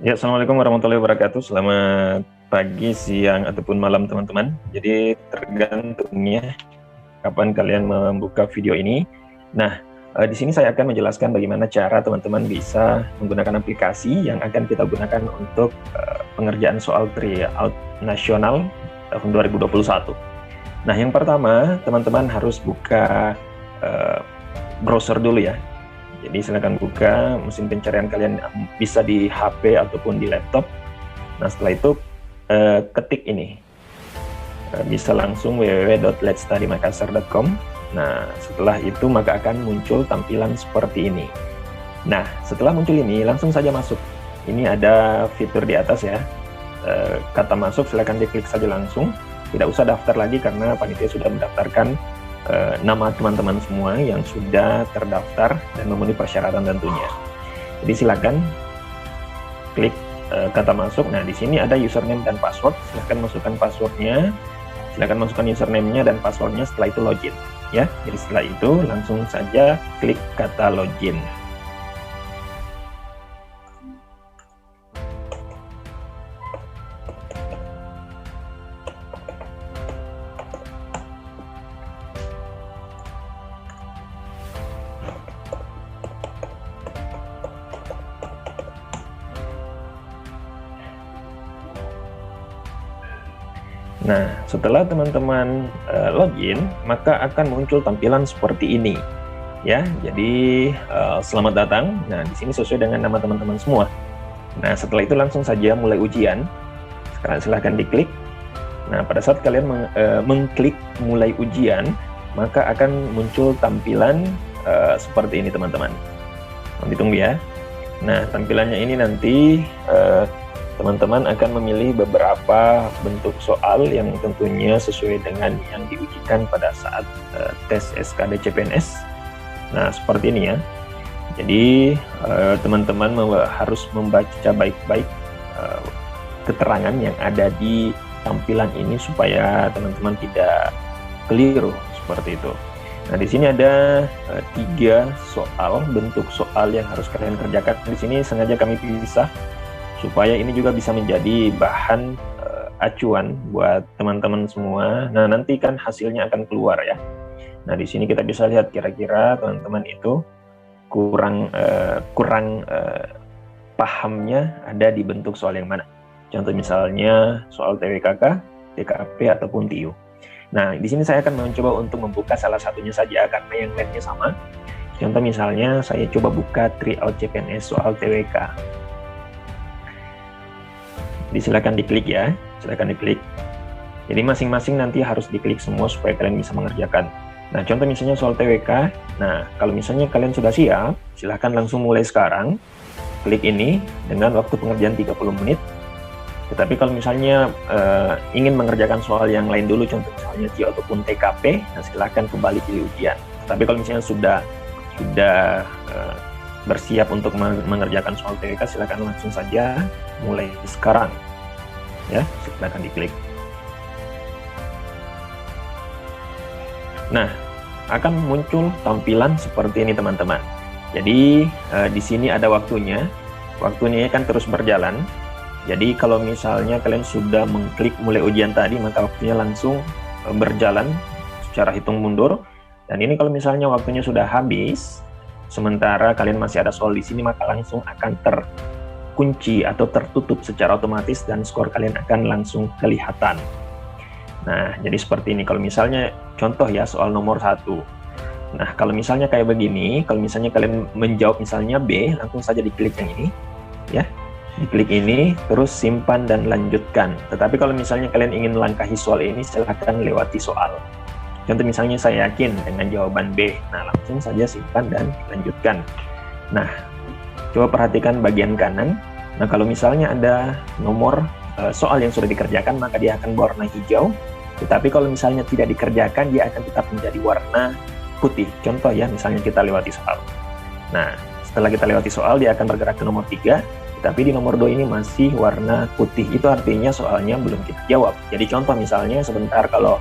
Ya, Assalamualaikum warahmatullahi wabarakatuh. Selamat pagi, siang, ataupun malam teman-teman. Jadi tergantungnya kapan kalian membuka video ini. Nah, di sini saya akan menjelaskan bagaimana cara teman-teman bisa menggunakan aplikasi yang akan kita gunakan untuk pengerjaan soal tryout nasional tahun 2021. Nah, yang pertama, teman-teman harus buka browser dulu ya. Jadi silakan buka mesin pencarian kalian, bisa di HP ataupun di laptop. Nah, setelah itu ketik ini. Bisa langsung www.letsstudymakassar.com. Nah, setelah itu maka akan muncul tampilan seperti ini. Nah, setelah muncul ini langsung saja masuk. Ini ada fitur di atas ya. Kata masuk silakan diklik saja langsung. Tidak usah daftar lagi karena panitia sudah mendaftarkan nama teman-teman semua yang sudah terdaftar dan memenuhi persyaratan tentunya. Jadi silakan klik kata masuk. Nah, di sini ada username dan password. Silakan masukkan passwordnya, silakan masukkan username-nya dan passwordnya. Setelah itu login, ya. Jadi setelah itu langsung saja klik kata login. Nah, setelah teman-teman login, maka akan muncul tampilan seperti ini, ya. Jadi selamat datang. Nah, di sini sesuai dengan nama teman-teman semua. Nah, setelah itu langsung saja mulai ujian. Sekarang silahkan diklik. Nah, pada saat kalian mengklik mulai ujian, maka akan muncul tampilan seperti ini, teman-teman. Ditunggu ya. Nah, tampilannya ini nanti teman-teman akan memilih beberapa bentuk soal yang tentunya sesuai dengan yang diujikan pada saat tes SKD CPNS. Nah, seperti ini ya. Jadi teman-teman harus membaca baik-baik keterangan yang ada di tampilan ini supaya teman-teman tidak keliru seperti itu. Nah, di sini ada 3 soal, bentuk soal yang harus kalian kerjakan. Di sini sengaja kami pisah supaya ini juga bisa menjadi bahan acuan buat teman-teman semua. Nah, nanti kan hasilnya akan keluar ya. Nah, di sini kita bisa lihat kira-kira teman-teman itu kurang pahamnya ada di bentuk soal yang mana. Contoh misalnya soal TWKK, TKP ataupun TIU. Nah, di sini saya akan mencoba untuk membuka salah satunya saja karena yang lainnya sama. Contoh misalnya saya coba buka tryout CPNS soal TWK. Silakan diklik ya, silakan diklik. Jadi masing-masing nanti harus diklik semua supaya kalian bisa mengerjakan. Nah, contoh misalnya soal TWK. Nah, kalau misalnya kalian sudah siap, silahkan langsung mulai sekarang. Klik ini dengan waktu pengerjaan 30 menit. Tetapi kalau misalnya ingin mengerjakan soal yang lain dulu, contoh misalnya TIU ataupun TKP, nah silahkan kembali pilih ujian. Tapi kalau misalnya sudah bersiap untuk mengerjakan soal TWK, silahkan langsung saja mulai sekarang ya, silahkan diklik. Nah, akan muncul tampilan seperti ini teman-teman. Jadi di sini ada waktunya kan terus berjalan. Jadi kalau misalnya kalian sudah mengklik mulai ujian tadi, maka waktunya langsung berjalan secara hitung mundur. Dan ini kalau misalnya waktunya sudah habis, sementara kalian masih ada soal di sini, maka langsung akan terkunci atau tertutup secara otomatis dan skor kalian akan langsung kelihatan. Nah, jadi seperti ini. Kalau misalnya contoh ya soal nomor 1. Nah, kalau misalnya kayak begini, kalau misalnya kalian menjawab misalnya B, langsung saja diklik yang ini ya. Diklik ini, terus simpan dan lanjutkan. Tetapi kalau misalnya kalian ingin melangkahi soal ini, silahkan lewati soal. Contoh misalnya saya yakin dengan jawaban B, nah langsung saja simpan dan lanjutkan. Nah, coba perhatikan bagian kanan. Nah, kalau misalnya ada nomor soal yang sudah dikerjakan, maka dia akan berwarna hijau. Tetapi kalau misalnya tidak dikerjakan, dia akan tetap menjadi warna putih. Contoh ya, misalnya kita lewati soal. Nah, setelah kita lewati soal, dia akan bergerak ke nomor 3. Tapi di nomor 2 ini masih warna putih. Itu artinya soalnya belum kita jawab. Jadi contoh misalnya sebentar kalau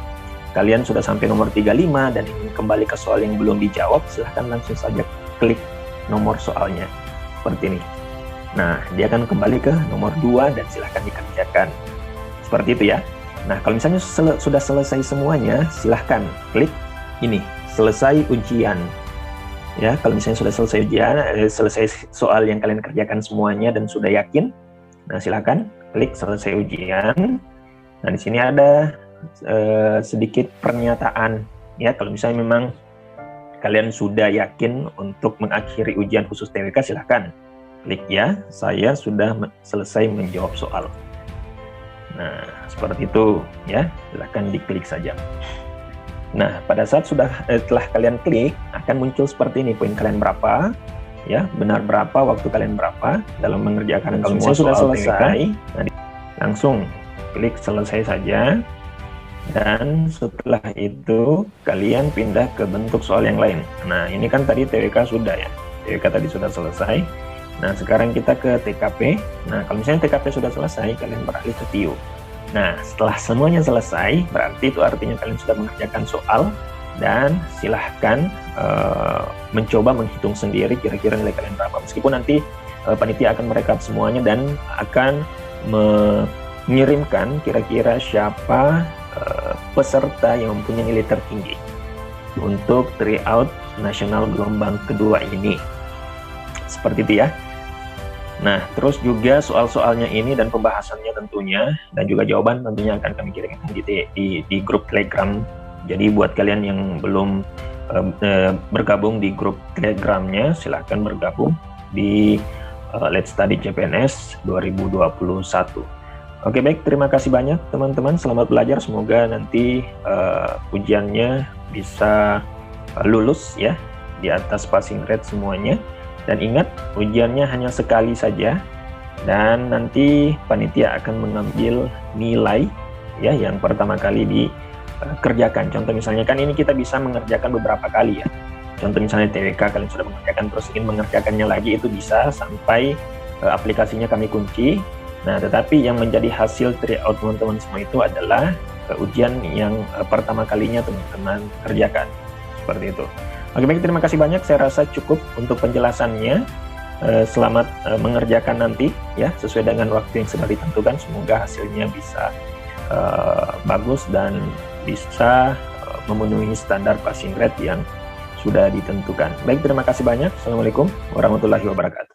kalian sudah sampai nomor 35 dan ingin kembali ke soal yang belum dijawab, silahkan langsung saja klik nomor soalnya. Seperti ini. Nah, dia akan kembali ke nomor 2 dan silahkan dikerjakan. Seperti itu ya. Nah, kalau misalnya sudah selesai semuanya, silahkan klik ini, selesai ujian. Ya, kalau misalnya sudah selesai ujian, selesai soal yang kalian kerjakan semuanya dan sudah yakin, nah silahkan klik selesai ujian. Nah, di sini ada sedikit pernyataan. Ya, kalau misalnya memang kalian sudah yakin untuk mengakhiri ujian khusus TWK, silahkan klik ya, saya sudah selesai menjawab soal. Nah, seperti itu ya, silahkan diklik saja. Nah, pada saat setelah kalian klik, akan muncul seperti ini, poin kalian berapa, ya, benar berapa, waktu kalian berapa dalam mengerjakan Kalau semua sudah soal selesai, TWK. Nah, langsung klik selesai saja. Dan setelah itu kalian pindah ke bentuk soal yang lain. Nah, ini kan tadi TWK sudah ya, TWK tadi sudah selesai. Nah, sekarang kita ke TKP. Nah, kalau misalnya TKP sudah selesai, kalian beralih ke TIO. Nah, setelah semuanya selesai, berarti itu artinya kalian sudah mengerjakan soal, dan silahkan mencoba menghitung sendiri kira-kira nilai kalian berapa. Meskipun nanti panitia akan merekap semuanya dan akan mengirimkan kira-kira siapa peserta yang mempunyai nilai tertinggi untuk tryout nasional gelombang kedua ini. Seperti itu ya. Nah, terus juga soal-soalnya ini dan pembahasannya tentunya, dan juga jawaban tentunya akan kami kirimkan di grup Telegram. Jadi buat kalian yang belum bergabung di grup Telegramnya, silahkan bergabung di Let's Study CPNS 2021. Oke, baik, terima kasih banyak teman-teman, selamat belajar, semoga nanti ujiannya bisa lulus ya, di atas passing rate semuanya. Dan ingat, ujiannya hanya sekali saja, dan nanti panitia akan mengambil nilai ya yang pertama kali dikerjakan. Contoh misalnya kan ini kita bisa mengerjakan beberapa kali ya. Contoh misalnya TWK kalian sudah mengerjakan, terus ingin mengerjakannya lagi, itu bisa sampai aplikasinya kami kunci. Nah, tetapi yang menjadi hasil tryout teman-teman semua itu adalah ujian yang pertama kalinya teman-teman kerjakan. Seperti itu. Oke, baik, terima kasih banyak. Saya rasa cukup untuk penjelasannya. Selamat mengerjakan nanti ya, sesuai dengan waktu yang sudah ditentukan. Semoga hasilnya bisa bagus dan bisa memenuhi standar passing rate yang sudah ditentukan. Baik, terima kasih banyak. Assalamualaikum warahmatullahi wabarakatuh.